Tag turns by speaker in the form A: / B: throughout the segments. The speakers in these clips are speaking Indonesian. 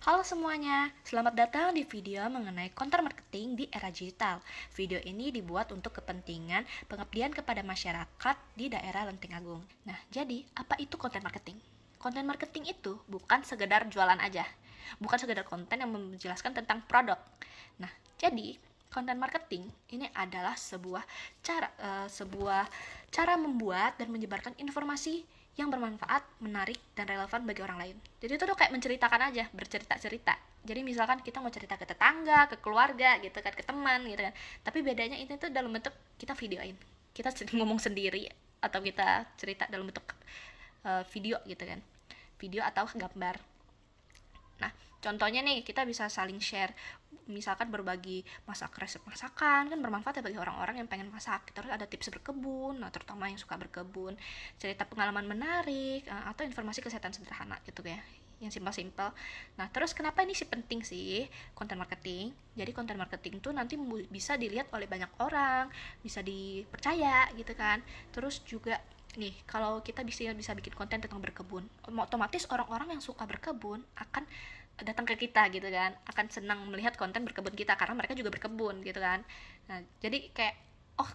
A: Halo semuanya, selamat datang di video mengenai konten marketing di era digital. Video ini dibuat untuk kepentingan pengabdian kepada masyarakat di daerah Lenteng Agung. Nah, jadi apa itu konten marketing? Konten marketing itu bukan sekedar jualan aja, bukan sekedar konten yang menjelaskan tentang produk. Nah, jadi konten marketing ini adalah sebuah cara membuat dan menyebarkan informasi yang bermanfaat, menarik, dan relevan bagi orang lain. Jadi itu tuh kayak menceritakan aja, bercerita-cerita. Jadi misalkan kita mau cerita ke tetangga, ke keluarga gitu kan, ke teman gitu kan. Tapi bedanya ini tuh dalam bentuk kita videoin. Kita ngomong sendiri atau kita cerita dalam bentuk video gitu kan. Video atau gambar. Nah, contohnya nih, kita bisa saling share, misalkan berbagi masak resep masakan, kan bermanfaat ya bagi orang-orang yang pengen masak. Terus ada tips berkebun, nah terutama yang suka berkebun, cerita pengalaman menarik, atau informasi kesehatan sederhana gitu ya, yang simpel-simpel. Nah, terus kenapa ini sih penting sih konten marketing? Jadi konten marketing tuh nanti bisa dilihat oleh banyak orang, bisa dipercaya gitu kan. Terus juga nih, kalau kita bisa bikin konten tentang berkebun, otomatis orang-orang yang suka berkebun akan datang ke kita gitu kan, akan senang melihat konten berkebun kita karena mereka juga berkebun gitu kan. Nah, jadi kayak oh,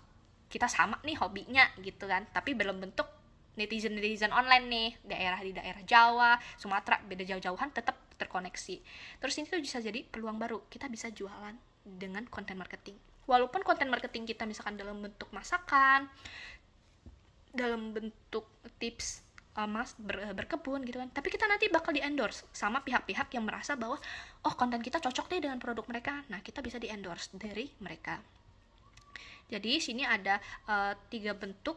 A: kita sama nih hobinya gitu kan, tapi dalam bentuk netizen online nih, di daerah Jawa, Sumatera, beda jauh-jauhan tetap terkoneksi. Terus ini tuh bisa jadi peluang baru, kita bisa jualan dengan konten marketing. Walaupun konten marketing kita misalkan dalam bentuk masakan, dalam bentuk tips berkebun gitu kan, tapi kita nanti bakal di endorse sama pihak-pihak yang merasa bahwa oh, konten kita cocok deh dengan produk mereka. Nah, kita bisa di endorse dari mereka. Jadi sini ada tiga bentuk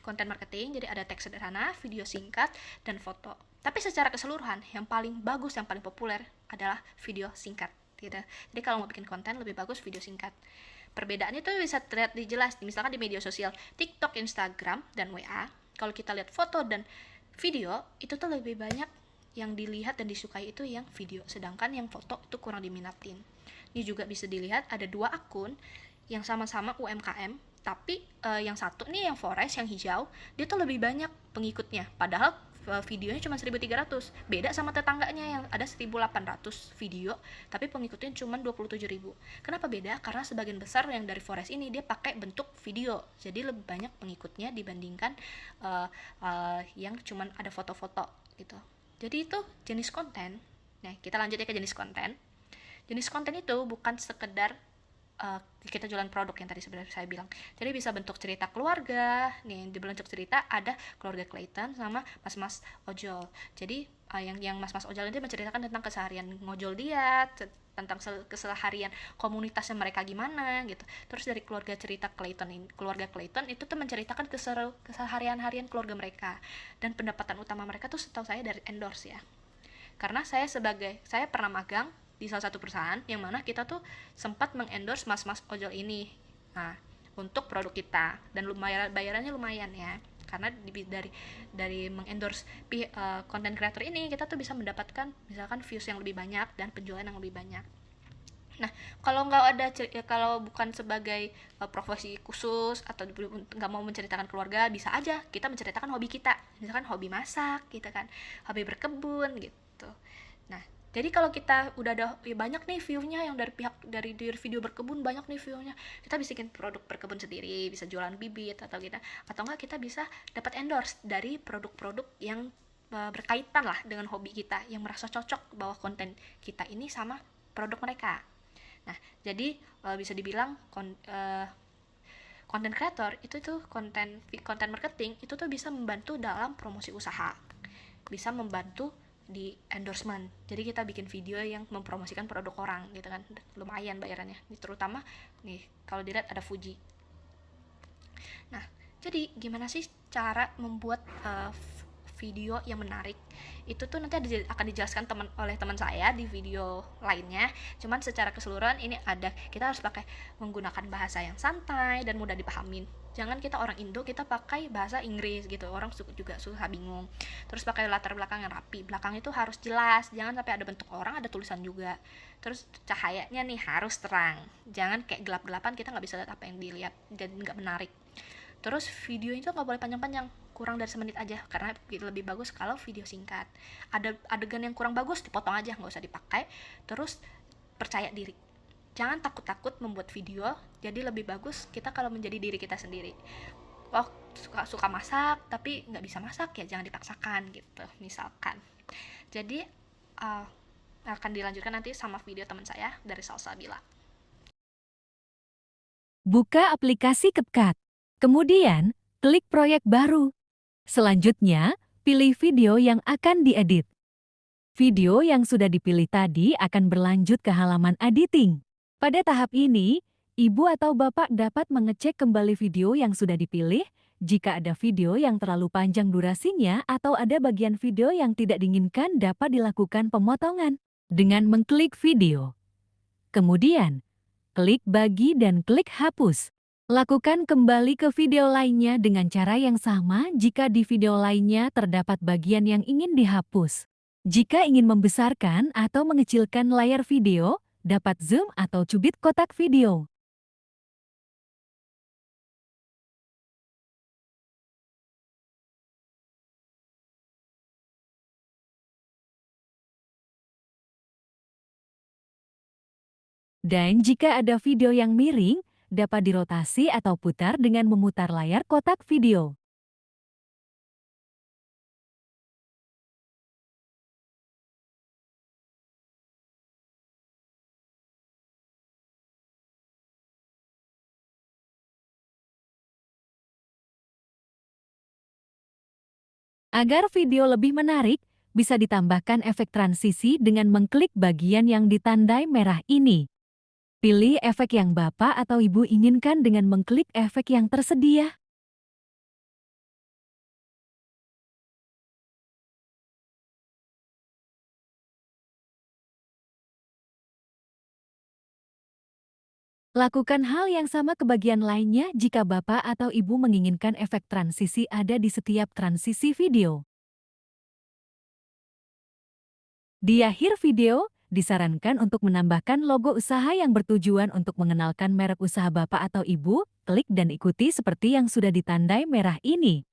A: konten marketing. Jadi ada teks sederhana, video singkat, dan foto. Tapi secara keseluruhan yang paling bagus, yang paling populer adalah video singkat gitu. Jadi kalau mau bikin konten lebih bagus video singkat. Perbedaannya itu bisa terlihat jelas misalkan di media sosial TikTok, Instagram, dan WA. Kalau kita lihat foto dan video, itu tuh lebih banyak yang dilihat dan disukai itu yang video, sedangkan yang foto itu kurang diminatin. Ini juga bisa dilihat ada dua akun yang sama-sama UMKM, tapi yang satu nih yang forest, yang hijau, dia tuh lebih banyak pengikutnya, padahal videonya cuma 1.300, beda sama tetangganya yang ada 1.800 video tapi pengikutnya cuma 27.000. Kenapa beda? Karena sebagian besar yang dari forest ini dia pakai bentuk video, jadi lebih banyak pengikutnya dibandingkan yang cuma ada foto-foto gitu. Jadi itu jenis konten. Nah, kita lanjut ya ke jenis konten. Jenis konten itu bukan sekedar kita jualan produk yang tadi sebenarnya saya bilang. Jadi bisa bentuk cerita keluarga. Nih, di bentuk cerita ada keluarga Clayton sama mas-mas ojol. Jadi yang mas-mas ojol itu menceritakan tentang keseharian ngojol dia, tentang keseharian komunitasnya mereka gimana gitu. Terus dari keluarga Clayton itu tuh menceritakan keseharian-harian keluarga mereka. Dan pendapatan utama mereka tuh setahu saya dari endorse ya. Karena saya pernah magang di salah satu perusahaan yang mana kita tuh sempat mengendorse mas-mas ojol ini, nah, untuk produk kita, dan bayarannya lumayan ya, karena dari mengendorse content creator ini kita tuh bisa mendapatkan misalkan views yang lebih banyak dan penjualan yang lebih banyak. Nah, kalau bukan sebagai profesi khusus atau nggak mau menceritakan keluarga, bisa aja kita menceritakan hobi kita, misalkan hobi masak gitu kan, hobi berkebun gitu. Nah, jadi kalau kita udah ada banyak nih view-nya yang dari video berkebun, banyak nih view-nya, kita bisa bikin produk berkebun sendiri, bisa jualan bibit atau enggak kita bisa dapat endorse dari produk-produk yang berkaitan lah dengan hobi kita, yang merasa cocok bahwa konten kita ini sama produk mereka. Nah, jadi bisa dibilang content creator itu tuh konten marketing itu tuh bisa membantu dalam promosi usaha, bisa membantu di endorsement. Jadi kita bikin video yang mempromosikan produk orang gitu kan, lumayan bayarannya. Ini terutama nih kalau dilihat ada Fuji. Nah, jadi gimana sih cara membuat video yang menarik? Itu tuh nanti akan dijelaskan oleh teman saya di video lainnya. Cuman secara keseluruhan ini kita harus pakai menggunakan bahasa yang santai dan mudah dipahamin. Jangan kita orang Indo kita pakai bahasa Inggris gitu, orang juga susah bingung. Terus pakai latar belakang yang rapi, belakang itu harus jelas, jangan sampai ada bentuk orang, ada tulisan juga. Terus cahayanya nih harus terang, jangan kayak gelap-gelapan kita nggak bisa lihat apa yang dilihat dan nggak menarik. Terus video itu nggak boleh panjang-panjang, kurang dari semenit aja, karena lebih bagus kalau video singkat. Ada adegan yang kurang bagus dipotong aja, nggak usah dipakai. Terus percaya diri, jangan takut-takut membuat video. Jadi lebih bagus kita kalau menjadi diri kita sendiri. Oh, suka masak tapi nggak bisa masak, ya jangan dipaksakan gitu misalkan. Jadi akan dilanjutkan nanti sama video teman saya dari Salsabila.
B: Buka aplikasi CapCut. Kemudian, klik proyek baru. Selanjutnya, pilih video yang akan diedit. Video yang sudah dipilih tadi akan berlanjut ke halaman editing. Pada tahap ini, ibu atau bapak dapat mengecek kembali video yang sudah dipilih jika ada video yang terlalu panjang durasinya atau ada bagian video yang tidak diinginkan dapat dilakukan pemotongan dengan mengklik video. Kemudian, klik bagi dan klik hapus. Lakukan kembali ke video lainnya dengan cara yang sama jika di video lainnya terdapat bagian yang ingin dihapus. Jika ingin membesarkan atau mengecilkan layar video, dapat zoom atau cubit kotak video. Dan jika ada video yang miring, dapat dirotasi atau putar dengan memutar layar kotak video. Agar video lebih menarik, bisa ditambahkan efek transisi dengan mengklik bagian yang ditandai merah ini. Pilih efek yang Bapak atau Ibu inginkan dengan mengklik efek yang tersedia. Lakukan hal yang sama ke bagian lainnya jika Bapak atau Ibu menginginkan efek transisi ada di setiap transisi video. Di akhir video, disarankan untuk menambahkan logo usaha yang bertujuan untuk mengenalkan merek usaha Bapak atau Ibu. Klik dan ikuti seperti yang sudah ditandai merah ini.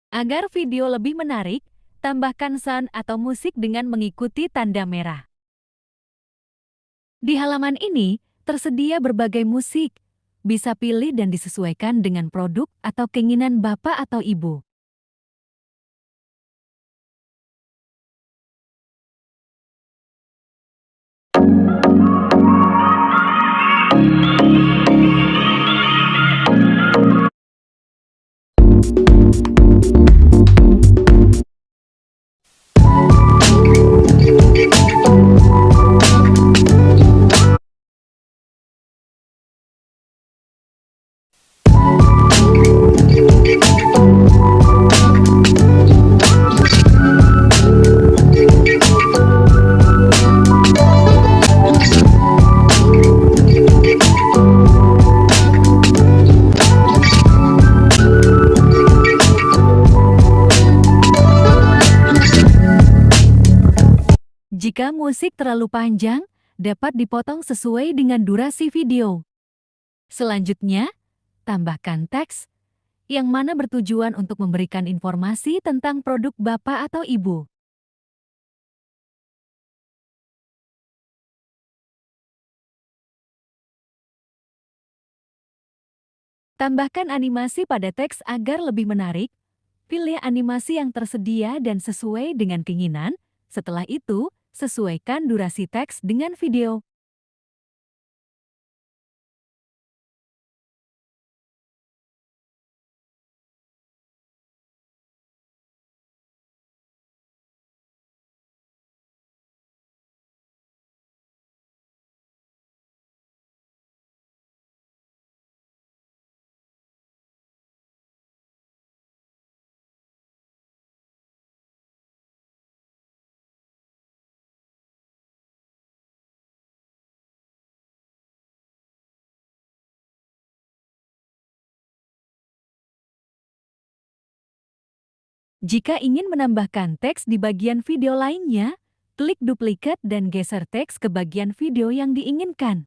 B: Agar video lebih menarik, tambahkan sound atau musik dengan mengikuti tanda merah. Di halaman ini, tersedia berbagai musik. Bisa pilih dan disesuaikan dengan produk atau keinginan Bapak atau Ibu. Jika musik terlalu panjang, dapat dipotong sesuai dengan durasi video. Selanjutnya, tambahkan teks yang mana bertujuan untuk memberikan informasi tentang produk Bapak atau Ibu. Tambahkan animasi pada teks agar lebih menarik. Pilih animasi yang tersedia dan sesuai dengan keinginan. Setelah itu, sesuaikan durasi teks dengan video. Jika ingin menambahkan teks di bagian video lainnya, klik duplikat dan geser teks ke bagian video yang diinginkan.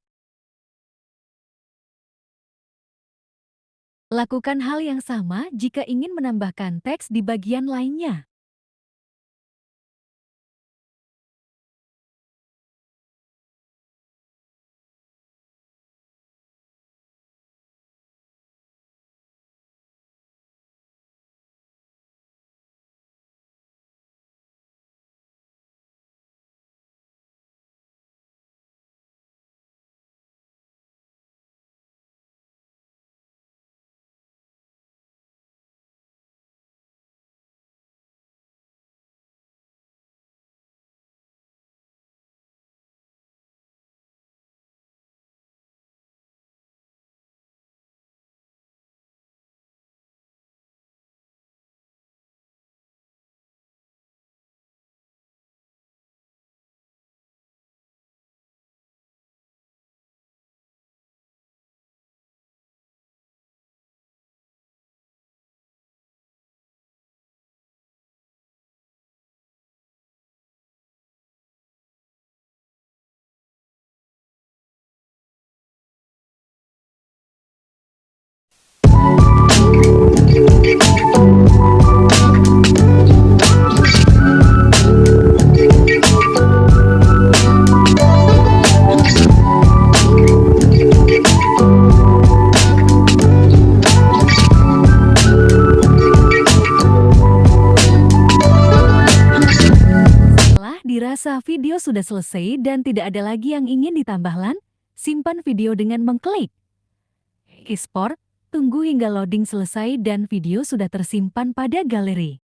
B: Lakukan hal yang sama jika ingin menambahkan teks di bagian lainnya. Dirasa video sudah selesai dan tidak ada lagi yang ingin ditambahkan, simpan video dengan mengklik Export, tunggu hingga loading selesai dan video sudah tersimpan pada galeri.